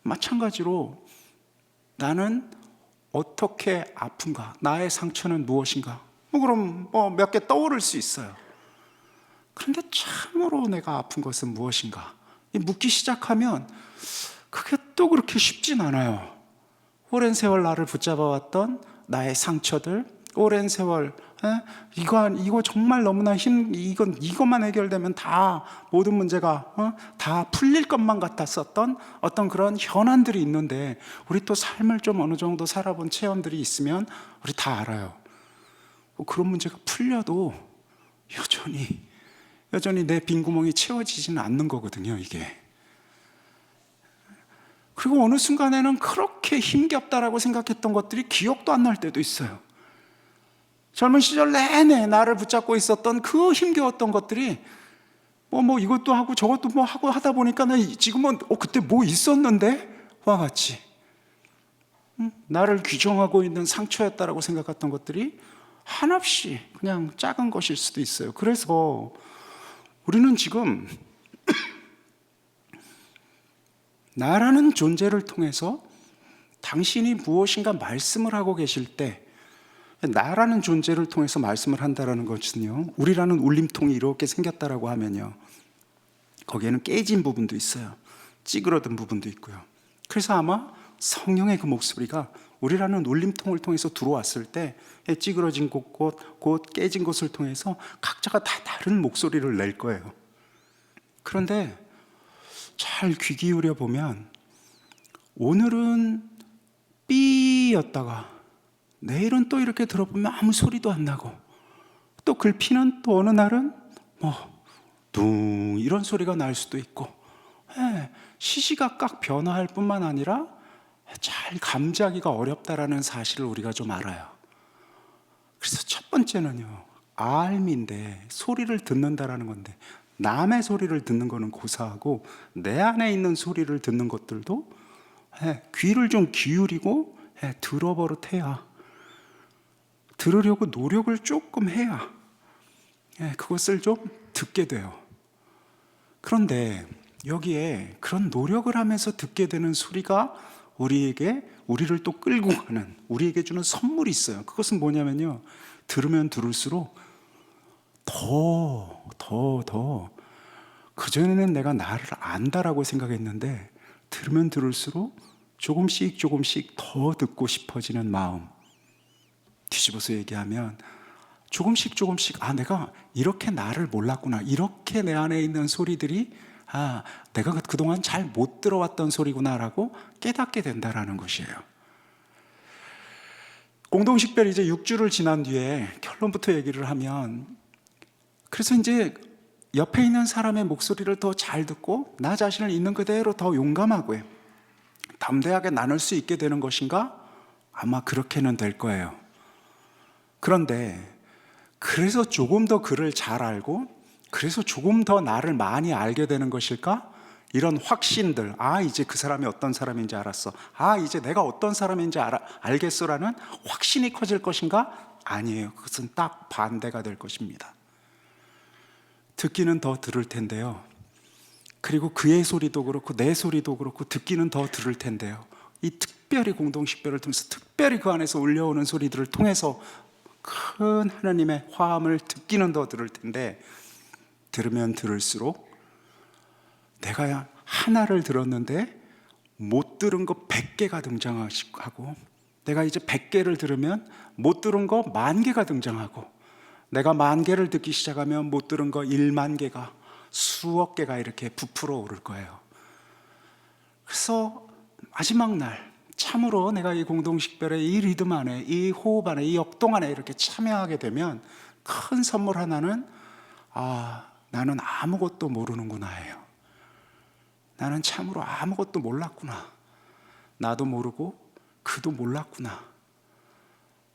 마찬가지로 나는 어떻게 아픈가? 나의 상처는 무엇인가? 그럼 몇 개 떠오를 수 있어요. 그런데 참으로 내가 아픈 것은 무엇인가? 묻기 시작하면 그게 또 그렇게 쉽진 않아요. 오랜 세월 나를 붙잡아왔던 나의 상처들, 오랜 세월 이거 정말 너무나 이것만 해결되면 다 모든 문제가 다 풀릴 것만 같았었던 어떤 그런 현안들이 있는데, 우리 또 삶을 좀 어느 정도 살아본 체험들이 있으면 우리 다 알아요. 그런 문제가 풀려도 여전히 내 빈구멍이 채워지지는 않는 거거든요, 이게. 그리고 어느 순간에는 그렇게 힘겹다라고 생각했던 것들이 기억도 안 날 때도 있어요. 젊은 시절 내내 나를 붙잡고 있었던 그 힘겨웠던 것들이 뭐 이것도 하고 저것도 뭐 하고 하다 보니까 나 지금은 그때 뭐 있었는데? 와 같이 나를 규정하고 있는 상처였다라고 생각했던 것들이 한없이 그냥 작은 것일 수도 있어요. 그래서 우리는 지금 나라는 존재를 통해서 당신이 무엇인가 말씀을 하고 계실 때, 나라는 존재를 통해서 말씀을 한다는 것은요, 우리라는 울림통이 이렇게 생겼다라고 하면요, 거기에는 깨진 부분도 있어요. 찌그러든 부분도 있고요. 그래서 아마 성령의 그 목소리가 우리라는 울림통을 통해서 들어왔을 때 찌그러진 곳 깨진 곳을 통해서 각자가 다 다른 목소리를 낼 거예요. 그런데 잘 귀 기울여 보면 오늘은 B였다가 내일은 또 이렇게 들어보면 아무 소리도 안 나고, 또 글피는 또 어느 날은 둥 이런 소리가 날 수도 있고, 시시각각 변화할 뿐만 아니라 잘 감지하기가 어렵다라는 사실을 우리가 좀 알아요. 그래서 첫 번째는요, 알미인데 소리를 듣는다라는 건데, 남의 소리를 듣는 거는 고사하고 내 안에 있는 소리를 듣는 것들도 귀를 좀 기울이고 들어버릇해야, 들으려고 노력을 조금 해야 그것을 좀 듣게 돼요. 그런데 여기에 그런 노력을 하면서 듣게 되는 소리가 우리를 또 끌고 가는, 우리에게 주는 선물이 있어요. 그것은 뭐냐면요, 들으면 들을수록 더 그전에는 내가 나를 안다라고 생각했는데 들으면 들을수록 조금씩 더 듣고 싶어지는 마음. 뒤집어서 얘기하면 조금씩 내가 이렇게 나를 몰랐구나, 이렇게 내 안에 있는 소리들이 내가 그동안 잘 못 들어왔던 소리구나라고 깨닫게 된다라는 것이에요. 공동식별 이제 6주를 지난 뒤에 결론부터 얘기를 하면, 그래서 이제 옆에 있는 사람의 목소리를 더 잘 듣고 나 자신을 있는 그대로 더 용감하고 담대하게 나눌 수 있게 되는 것인가? 아마 그렇게는 될 거예요. 그런데 그래서 조금 더 그를 잘 알고, 그래서 조금 더 나를 많이 알게 되는 것일까? 이런 확신들, 이제 그 사람이 어떤 사람인지 알았어, 이제 내가 어떤 사람인지 알겠어라는 확신이 커질 것인가? 아니에요. 그것은 딱 반대가 될 것입니다. 듣기는 더 들을 텐데요, 그리고 그의 소리도 그렇고 내 소리도 그렇고 듣기는 더 들을 텐데요, 이 특별히 공동식별을 통해서 특별히 그 안에서 울려오는 소리들을 통해서 큰 하나님의 화음을 듣기는 더 들을 텐데, 들으면 들을수록 내가 하나를 들었는데 못 들은 거 100개가 등장하고, 내가 이제 100개를 들으면 못 들은 거 10,000개가 등장하고, 내가 10,000개를 듣기 시작하면 못 들은 거 10,000개가, 수억 개가 이렇게 부풀어 오를 거예요. 그래서 마지막 날 참으로 내가 이 공동식별의 이 리듬 안에, 이 호흡 안에, 이 역동 안에 이렇게 참여하게 되면 큰 선물 하나는 나는 아무것도 모르는구나예요. 나는 참으로 아무것도 몰랐구나. 나도 모르고 그도 몰랐구나.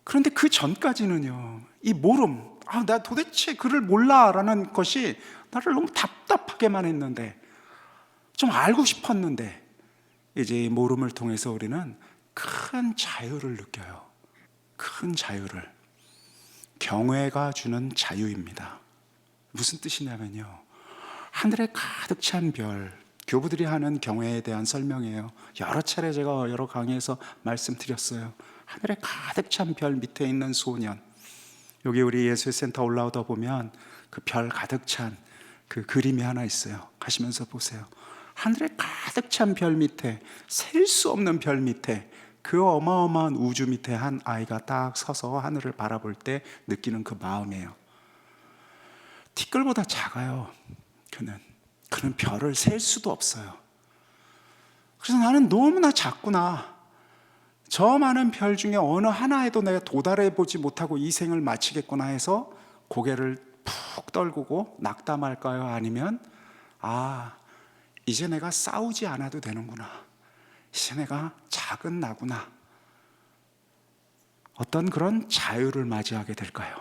그런데 그 전까지는요, 이 모름, 나 도대체 그를 몰라라는 것이 나를 너무 답답하게만 했는데, 좀 알고 싶었는데, 이제 이 모름을 통해서 우리는 큰 자유를 느껴요. 큰 자유를. 경외가 주는 자유입니다. 무슨 뜻이냐면요, 하늘에 가득 찬 별, 교부들이 하는 경외에 대한 설명이에요. 여러 차례 제가 여러 강의에서 말씀드렸어요. 하늘에 가득 찬 별 밑에 있는 소년, 여기 우리 예술센터 올라오다 보면 그 별 가득 찬 그 그림이 하나 있어요. 가시면서 보세요. 하늘에 가득 찬 별 밑에, 셀 수 없는 별 밑에, 그 어마어마한 우주 밑에 한 아이가 딱 서서 하늘을 바라볼 때 느끼는 그 마음이에요. 티끌보다 작아요. 그는 별을 셀 수도 없어요. 그래서 나는 너무나 작구나, 저 많은 별 중에 어느 하나에도 내가 도달해 보지 못하고 이 생을 마치겠구나 해서 고개를 푹 떨구고 낙담할까요? 아니면 이제 내가 싸우지 않아도 되는구나, 이제 내가 작은 나구나, 어떤 그런 자유를 맞이하게 될까요?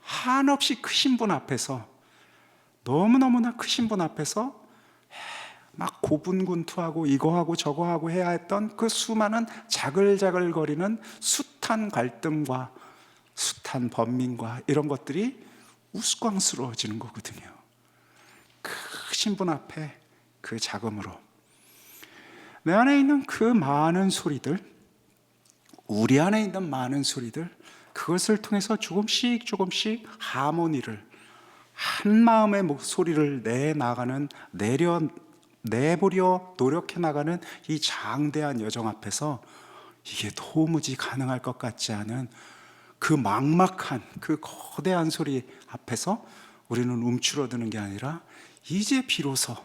한없이 크신 분 앞에서 너무너무나 크신 분 앞에서 막 고분군투하고 이거하고 저거하고 해야 했던 그 수많은 자글자글거리는 숱한 갈등과 숱한 번민과 이런 것들이 우스꽝스러워지는 거거든요. 크신 분 앞에 그 자금으로 내 안에 있는 그 많은 소리들, 우리 안에 있는 많은 소리들, 그것을 통해서 조금씩 하모니를, 한 마음의 목소리를 내보려 노력해 나가는 이 장대한 여정 앞에서 이게 도무지 가능할 것 같지 않은 그 막막한 그 거대한 소리 앞에서 우리는 움츠러드는 게 아니라 이제 비로소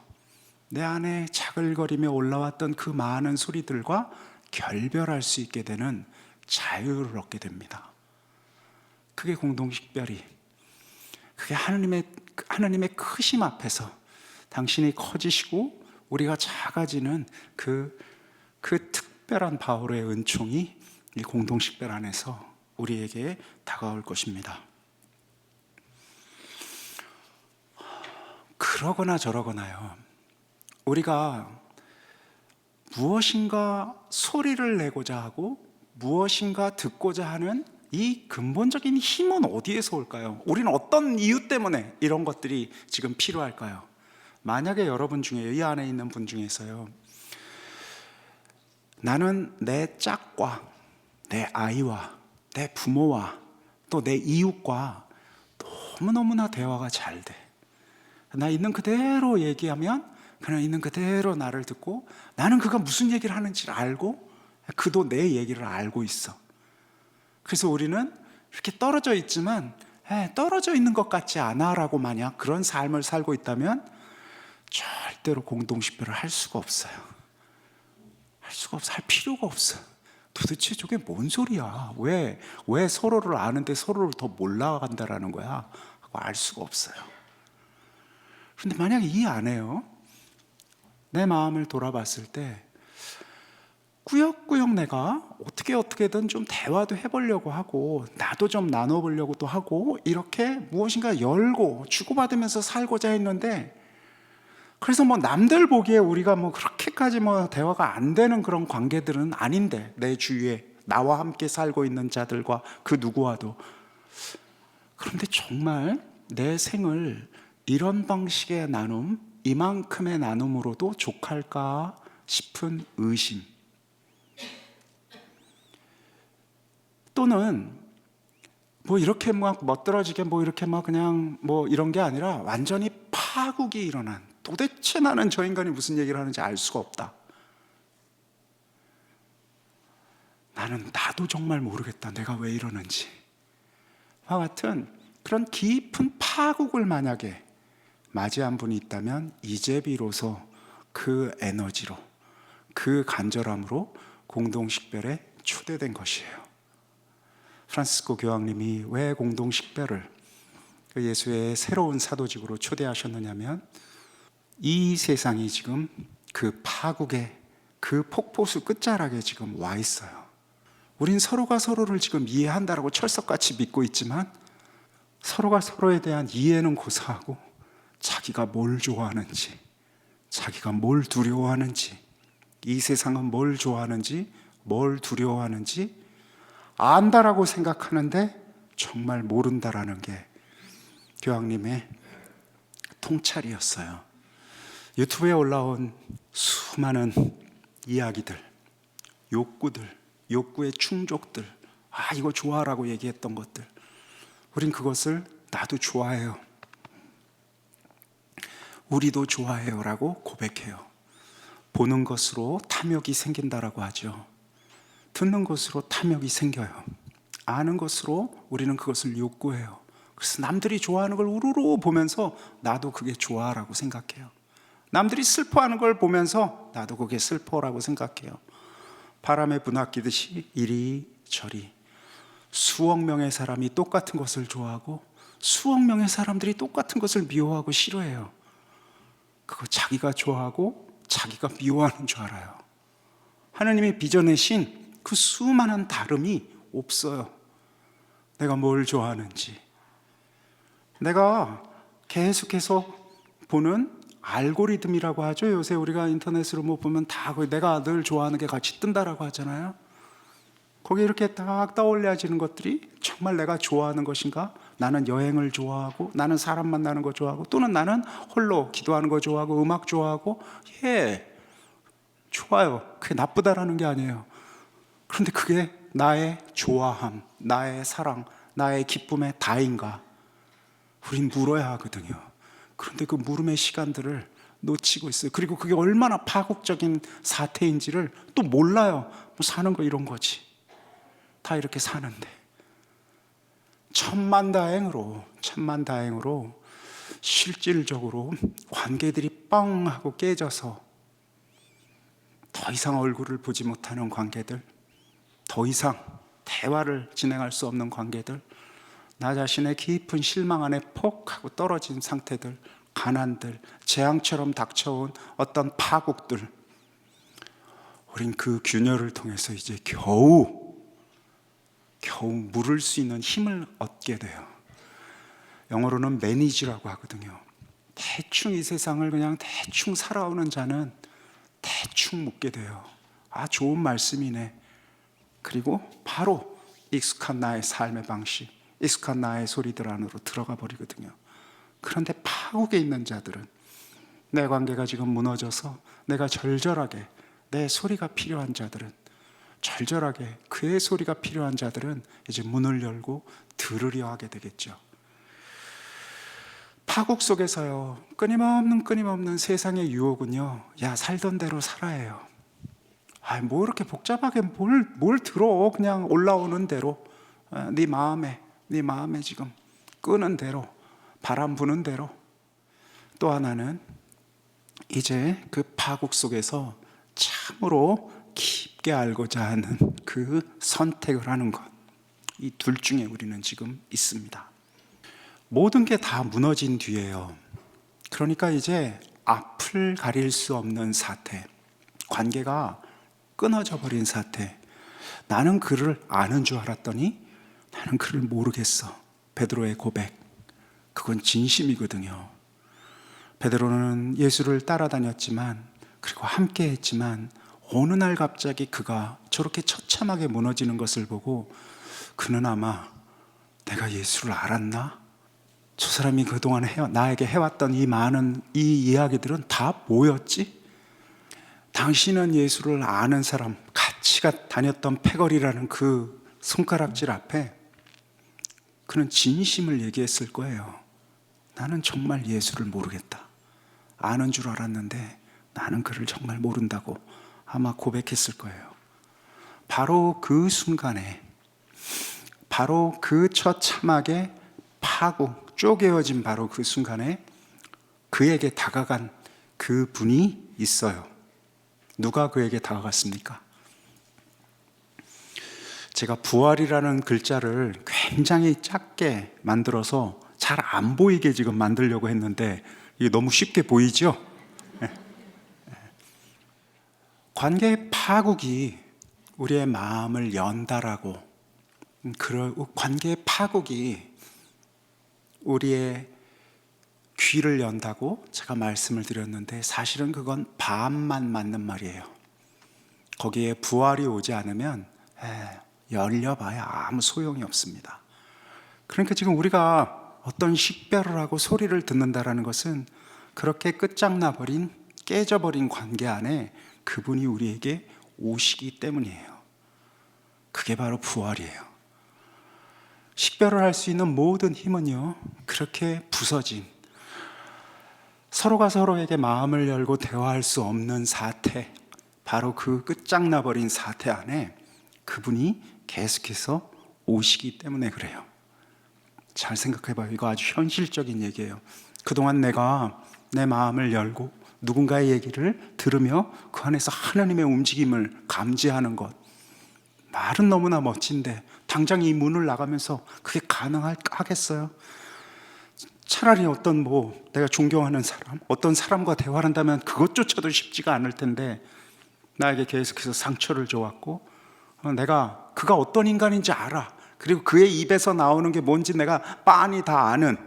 내 안에 자글거리며 올라왔던 그 많은 소리들과 결별할 수 있게 되는 자유를 얻게 됩니다. 그게 공동식별이, 그게 하나님의 크심 앞에서 당신이 커지시고 우리가 작아지는 그 특별한 바울의 은총이 이 공동식별 안에서 우리에게 다가올 것입니다. 그러거나 저러거나요, 우리가 무엇인가 소리를 내고자 하고 무엇인가 듣고자 하는 이 근본적인 힘은 어디에서 올까요? 우리는 어떤 이유 때문에 이런 것들이 지금 필요할까요? 만약에 여러분 중에, 이 안에 있는 분 중에서요, 나는 내 짝과 내 아이와 내 부모와 또 내 이웃과 너무너무나 대화가 잘 돼. 나 있는 그대로 얘기하면 그냥 있는 그대로 나를 듣고, 나는 그가 무슨 얘기를 하는지를 알고 그도 내 얘기를 알고 있어. 그래서 우리는 이렇게 떨어져 있지만 떨어져 있는 것 같지 않아 라고 만약 그런 삶을 살고 있다면 절대로 공동식별을 할 수가 없어요. 할 필요가 없어. 도대체 저게 뭔 소리야? 왜 서로를 아는데 서로를 더 몰라간다라는 거야? 하고 알 수가 없어요. 그런데 만약에 이 안에요, 내 마음을 돌아봤을 때 꾸역꾸역 내가 어떻게든 좀 대화도 해보려고 하고 나도 좀 나눠보려고 또 하고 이렇게 무엇인가 열고 주고받으면서 살고자 했는데, 그래서 뭐 남들 보기에 우리가 뭐 그렇게까지 뭐 대화가 안 되는 그런 관계들은 아닌데, 내 주위에 나와 함께 살고 있는 자들과 그 누구와도. 그런데 정말 내 생을 이런 방식의 나눔, 이만큼의 나눔으로도 족할까 싶은 의심, 또는 뭐 이렇게 막 멋들어지게 뭐 이렇게 막 그냥 뭐 이런 게 아니라 완전히 파국이 일어난, 도대체 나는 저 인간이 무슨 얘기를 하는지 알 수가 없다. 나도 정말 모르겠다. 내가 왜 이러는지. 와 같은 그런 깊은 파국을 만약에 맞이한 분이 있다면 이제 비로소 그 에너지로, 그 간절함으로 공동식별에 초대된 것이에요. 프란시스코 교황님이 왜 공동식별을 예수의 새로운 사도직으로 초대하셨느냐면, 이 세상이 지금 그 파국의 그 폭포수 끝자락에 지금 와 있어요. 우린 서로가 서로를 지금 이해한다라고 철석같이 믿고 있지만 서로가 서로에 대한 이해는 고사하고 자기가 뭘 좋아하는지, 자기가 뭘 두려워하는지, 이 세상은 뭘 좋아하는지 뭘 두려워하는지 안다라고 생각하는데 정말 모른다라는 게 교황님의 통찰이었어요. 유튜브에 올라온 수많은 이야기들, 욕구의 충족들, 이거 좋아라고 얘기했던 것들, 우린 그것을 나도 좋아해요, 우리도 좋아해요 라고 고백해요. 보는 것으로 탐욕이 생긴다라고 하죠. 듣는 것으로 탐욕이 생겨요. 아는 것으로 우리는 그것을 욕구해요. 그래서 남들이 좋아하는 걸 우르르 보면서 나도 그게 좋아라고 생각해요. 남들이 슬퍼하는 걸 보면서 나도 그게 슬퍼라고 생각해요. 바람에 부낚이듯이 이리저리 수억 명의 사람이 똑같은 것을 좋아하고 수억 명의 사람들이 똑같은 것을 미워하고 싫어해요. 그거 자기가 좋아하고 자기가 미워하는 줄 알아요. 하나님이 빚어내신 그 수많은 다름이 없어요. 내가 뭘 좋아하는지, 내가 계속해서 보는 알고리즘이라고 하죠. 요새 우리가 인터넷으로 뭐 보면 다 내가 늘 좋아하는 게 같이 뜬다라고 하잖아요. 거기에 이렇게 딱 떠올려지는 것들이 정말 내가 좋아하는 것인가? 나는 여행을 좋아하고, 나는 사람 만나는 거 좋아하고, 또는 나는 홀로 기도하는 거 좋아하고, 음악 좋아하고. 예, 좋아요. 그게 나쁘다라는 게 아니에요. 그런데 그게 나의 좋아함, 나의 사랑, 나의 기쁨의 다인가? 우린 물어야 하거든요. 그런데 그 물음의 시간들을 놓치고 있어요. 그리고 그게 얼마나 파국적인 사태인지를 또 몰라요. 뭐 사는 거 이런 거지. 다 이렇게 사는데 천만다행으로 실질적으로 관계들이 뻥 하고 깨져서 더 이상 얼굴을 보지 못하는 관계들, 더 이상 대화를 진행할 수 없는 관계들, 나 자신의 깊은 실망 안에 폭 하고 떨어진 상태들, 가난들, 재앙처럼 닥쳐온 어떤 파국들, 우린 그 균열을 통해서 이제 겨우 물을 수 있는 힘을 얻게 돼요. 영어로는 매니지라고 하거든요. 대충 이 세상을 그냥 대충 살아오는 자는 대충 묵게 돼요. 아, 좋은 말씀이네. 그리고 바로 익숙한 나의 삶의 방식, 익숙한 나의 소리들 안으로 들어가 버리거든요. 그런데 파국에 있는 자들은, 내 관계가 지금 무너져서 내가 절절하게 내 소리가 필요한 자들은, 절절하게 그의 소리가 필요한 자들은 이제 문을 열고 들으려 하게 되겠죠. 파국 속에서요, 끊임없는 세상의 유혹은요, 야, 살던 대로 살아요. 뭐 이렇게 복잡하게 뭘 들어. 그냥 올라오는 대로, 네 마음에 지금 끄는 대로, 바람 부는 대로. 또 하나는 이제 그 파국 속에서 참으로 깊게 알고자 하는 그 선택을 하는 것, 이 둘 중에 우리는 지금 있습니다. 모든 게 다 무너진 뒤에요, 그러니까 이제 앞을 가릴 수 없는 사태, 관계가 끊어져 버린 사태. 나는 그를 아는 줄 알았더니 나는 그를 모르겠어. 베드로의 고백, 그건 진심이거든요. 베드로는 예수를 따라다녔지만, 그리고 함께 했지만, 어느 날 갑자기 그가 저렇게 처참하게 무너지는 것을 보고 그는 아마 내가 예수를 알았나? 저 사람이 그동안 나에게 해왔던 이 많은 이 이야기들은 다 뭐였지? 당신은 예수를 아는 사람, 같이 다녔던 패거리라는 그 손가락질 앞에 그는 진심을 얘기했을 거예요. 나는 정말 예수를 모르겠다. 아는 줄 알았는데 나는 그를 정말 모른다고 아마 고백했을 거예요. 바로 그 순간에, 바로 그 처참하게 파국, 쪼개어진 바로 그 순간에 그에게 다가간 그 분이 있어요. 누가 그에게 다가갔습니까? 제가 부활이라는 글자를 굉장히 작게 만들어서 잘 안 보이게 지금 만들려고 했는데 이게 너무 쉽게 보이죠? 관계의 파국이 우리의 마음을 연다라고, 관계의 파국이 우리의 귀를 연다고 제가 말씀을 드렸는데, 사실은 그건 반만 맞는 말이에요. 거기에 부활이 오지 않으면 열려봐야 아무 소용이 없습니다. 그러니까 지금 우리가 어떤 식별을 하고 소리를 듣는다라는 것은 그렇게 끝장나버린, 깨져버린 관계 안에 그분이 우리에게 오시기 때문이에요. 그게 바로 부활이에요. 식별을 할 수 있는 모든 힘은요, 그렇게 부서진, 서로가 서로에게 마음을 열고 대화할 수 없는 사태, 바로 그 끝장나버린 사태 안에 그분이 계속해서 오시기 때문에 그래요. 잘 생각해봐요. 이거 아주 현실적인 얘기예요. 그동안 내가 내 마음을 열고 누군가의 얘기를 들으며 그 안에서 하나님의 움직임을 감지하는 것, 말은 너무나 멋진데 당장 이 문을 나가면서 그게 가능하겠어요? 차라리 내가 존경하는 사람, 어떤 사람과 대화를 한다면 그것조차도 쉽지가 않을 텐데, 나에게 계속해서 상처를 줘왔고, 그가 어떤 인간인지 알아. 그리고 그의 입에서 나오는 게 뭔지 내가 빤히 다 아는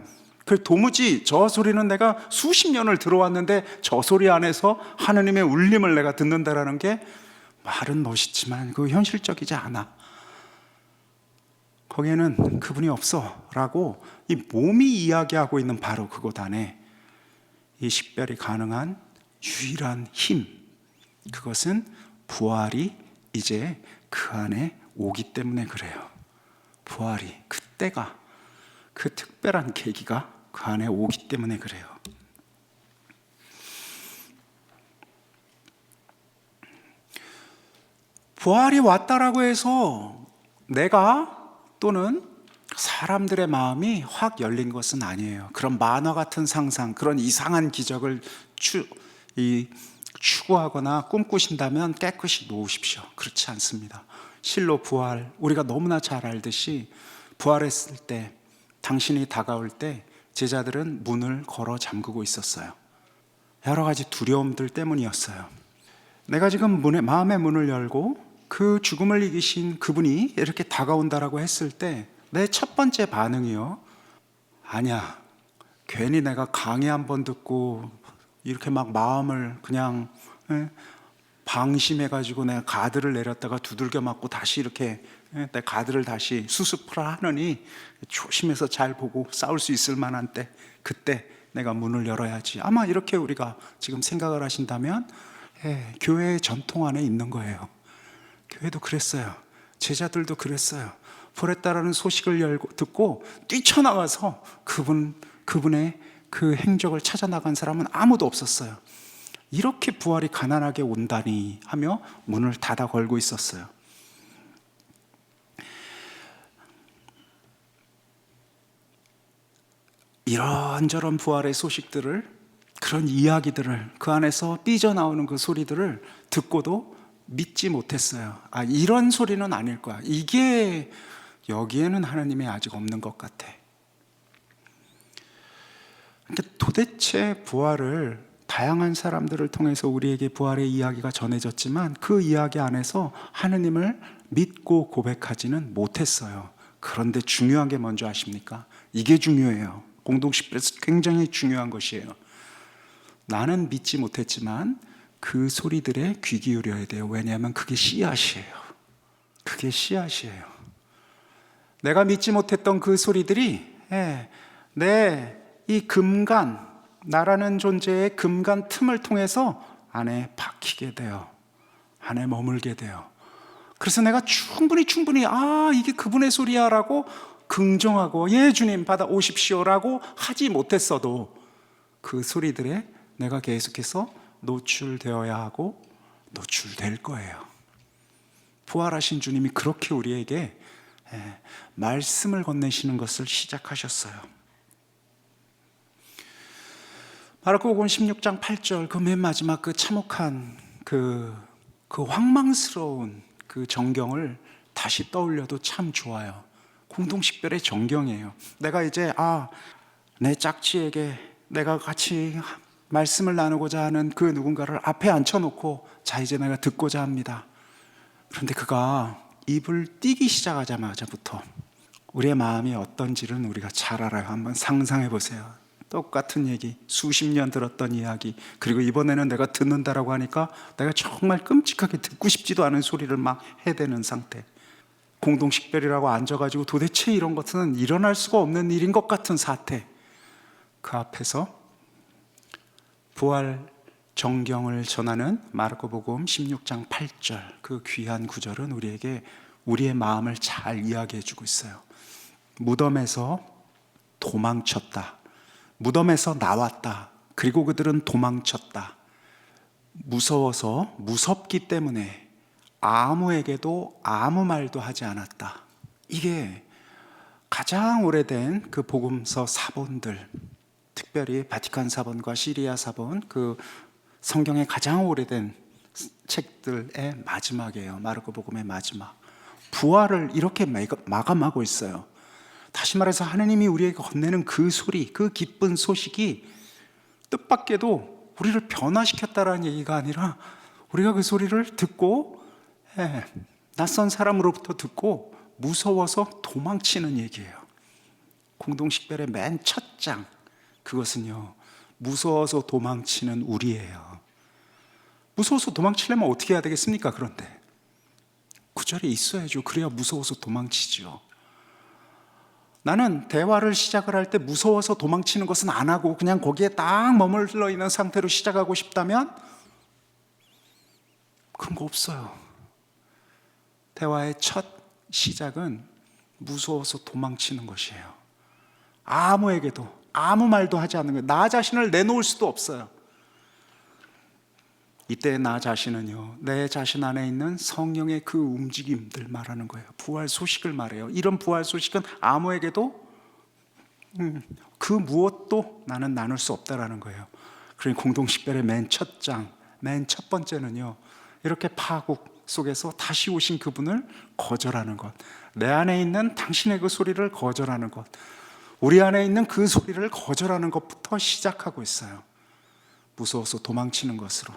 그 도무지 저 소리는 내가 수십 년을 들어왔는데 저 소리 안에서 하느님의 울림을 내가 듣는다라는 게 말은 멋있지만 그 현실적이지 않아. 거기에는 그분이 없어 라고 이 몸이 이야기하고 있는 바로 그곳 안에 이 식별이 가능한 유일한 힘, 그것은 부활이 이제 그 안에 오기 때문에 그래요. 부활이, 그때가, 그 특별한 계기가 그 안에 오기 때문에 그래요. 부활이 왔다라고 해서 내가 또는 사람들의 마음이 확 열린 것은 아니에요. 그런 만화 같은 상상, 그런 이상한 기적을 추구하거나 꿈꾸신다면 깨끗이 놓으십시오. 그렇지 않습니다. 실로 부활, 우리가 너무나 잘 알듯이 부활했을 때, 당신이 다가올 때 제자들은 문을 걸어 잠그고 있었어요. 여러 가지 두려움들 때문이었어요. 내가 지금 마음의 문을 열고 그 죽음을 이기신 그분이 이렇게 다가온다라고 했을 때 내 첫 번째 반응이요, 아니야, 괜히 내가 강의 한번 듣고 이렇게 막 마음을 그냥 방심해가지고 내가 가드를 내렸다가 두들겨 맞고 다시 이렇게 내 가드를 다시 수습을 하느니 조심해서 잘 보고 싸울 수 있을 만한 때, 그때 내가 문을 열어야지. 아마 이렇게 우리가 지금 생각을 하신다면 교회의 전통 안에 있는 거예요. 교회도 그랬어요. 제자들도 그랬어요. 부활했다라는 소식을 듣고 뛰쳐나가서 그분의 그 행적을 찾아 나간 사람은 아무도 없었어요. 이렇게 부활이 가난하게 온다니 하며 문을 닫아 걸고 있었어요. 이런저런 부활의 소식들을, 그런 이야기들을, 그 안에서 삐져나오는 그 소리들을 듣고도 믿지 못했어요. 아, 이런 소리는 아닐 거야. 이게 여기에는 하나님이 아직 없는 것 같아. 그러니까 도대체 부활을, 다양한 사람들을 통해서 우리에게 부활의 이야기가 전해졌지만 그 이야기 안에서 하느님을 믿고 고백하지는 못했어요. 그런데 중요한 게 뭔지 아십니까? 이게 중요해요. 공동식별에서 굉장히 중요한 것이에요. 나는 믿지 못했지만 그 소리들에 귀 기울여야 돼요. 왜냐하면 그게 씨앗이에요. 그게 씨앗이에요. 내가 믿지 못했던 그 소리들이 내 이 금간, 나라는 존재의 금간 틈을 통해서 안에 박히게 돼요. 안에 머물게 돼요. 그래서 내가 충분히 이게 그분의 소리야 라고 긍정하고 예 주님 받아오십시오 라고 하지 못했어도 그 소리들에 내가 계속해서 노출되어야 하고 노출될 거예요. 부활하신 주님이 그렇게 우리에게 말씀을 건네시는 것을 시작하셨어요. 마르코복음 16장 8절 그 맨 마지막 그 참혹한 그 황망스러운 그 정경을 다시 떠올려도 참 좋아요. 공동식별의 정경이에요. 내가 이제 내 짝지에게 내가 같이 말씀을 나누고자 하는 그 누군가를 앞에 앉혀놓고 자 이제 내가 듣고자 합니다. 그런데 그가 입을 띄기 시작하자마자부터 우리의 마음이 어떤지는 우리가 잘 알아요. 한번 상상해 보세요. 똑같은 얘기, 수십 년 들었던 이야기, 그리고 이번에는 내가 듣는다라고 하니까 내가 정말 끔찍하게 듣고 싶지도 않은 소리를 막 해대는 상태. 공동식별이라고 앉아가지고 도대체 이런 것은 일어날 수가 없는 일인 것 같은 사태. 그 앞에서 부활 정경을 전하는 마르코복음 16장 8절 그 귀한 구절은 우리에게 우리의 마음을 잘 이야기해 주고 있어요. 무덤에서 도망쳤다. 무덤에서 나왔다. 그리고 그들은 도망쳤다. 무서워서, 무섭기 때문에 아무에게도 아무 말도 하지 않았다. 이게 가장 오래된 그 복음서 사본들, 특별히 바티칸 사본과 시리아 사본, 그 성경의 가장 오래된 책들의 마지막이에요. 마르코복음의 마지막. 부활을 이렇게 마감하고 있어요. 다시 말해서 하느님이 우리에게 건네는 그 소리, 그 기쁜 소식이 뜻밖에도 우리를 변화시켰다라는 얘기가 아니라 우리가 그 소리를 듣고 낯선 사람으로부터 듣고 무서워서 도망치는 얘기예요. 공동식별의 맨 첫 장, 그것은요, 무서워서 도망치는 우리예요. 무서워서 도망치려면 어떻게 해야 되겠습니까? 그런데 구절이 있어야죠. 그래야 무서워서 도망치죠. 나는 대화를 시작을 할 때 무서워서 도망치는 것은 안 하고 그냥 거기에 딱 머물러 있는 상태로 시작하고 싶다면 그런 거 없어요. 대화의 첫 시작은 무서워서 도망치는 것이에요. 아무에게도 아무 말도 하지 않는 거예요. 나 자신을 내놓을 수도 없어요. 이때 나 자신은요, 내 자신 안에 있는 성령의 그 움직임들 말하는 거예요. 부활 소식을 말해요. 이런 부활 소식은 아무에게도 그 무엇도 나는 나눌 수 없다라는 거예요. 그러니 공동식별의 맨 첫 장, 맨 첫 번째는요, 이렇게 파국 속에서 다시 오신 그분을 거절하는 것, 내 안에 있는 당신의 그 소리를 거절하는 것, 우리 안에 있는 그 소리를 거절하는 것부터 시작하고 있어요. 무서워서 도망치는 것으로.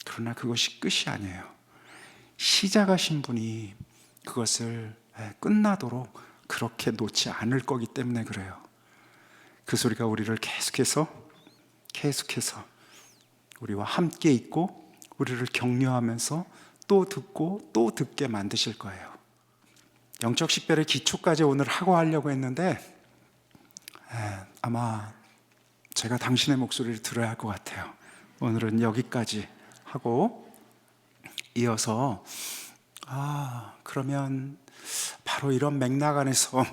그러나 그것이 끝이 아니에요. 시작하신 분이 그것을 끝나도록 그렇게 놓지 않을 거기 때문에 그래요. 그 소리가 우리를 계속해서 우리와 함께 있고 우리를 격려하면서 또 듣고 또 듣게 만드실 거예요. 영적 식별의 기초까지 오늘 하고 하려고 했는데 아마 제가 당신의 목소리를 들어야 할 것 같아요. 오늘은 여기까지 하고 이어서 그러면 바로 이런 맥락 안에서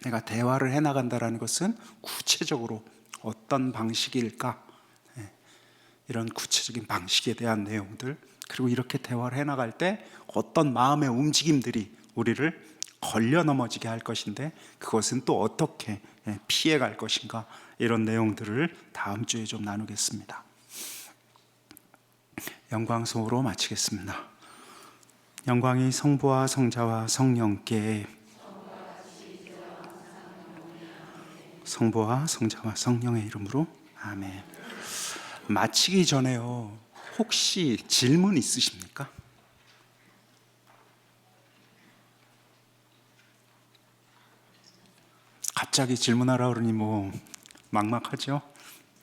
내가 대화를 해나간다는 것은 구체적으로 어떤 방식일까? 이런 구체적인 방식에 대한 내용들, 그리고 이렇게 대화를 해나갈 때 어떤 마음의 움직임들이 우리를 걸려 넘어지게 할 것인데 그것은 또 어떻게 피해갈 것인가, 이런 내용들을 다음 주에 좀 나누겠습니다. 영광송으로 마치겠습니다. 영광이 성부와 성자와 성령께, 성부와 성자와 성령의 이름으로 아멘. 마치기 전에요, 혹시 질문 있으십니까? 갑자기 질문하라 그러니 뭐 막막하죠?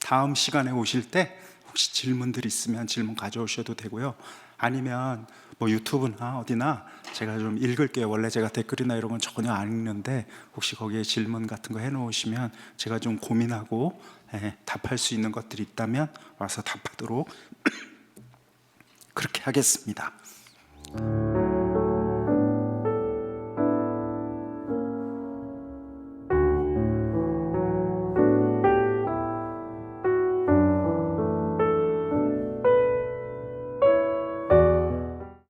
다음 시간에 오실 때 혹시 질문들 있으면 질문 가져오셔도 되고요. 아니면 뭐 유튜브나 어디나 제가 좀 읽을게요. 원래 제가 댓글이나 이런 건 전혀 안 읽는데 혹시 거기에 질문 같은 거 해놓으시면 제가 좀 고민하고 답할 수 있는 것들이 있다면 와서 답하도록 그렇게 하겠습니다.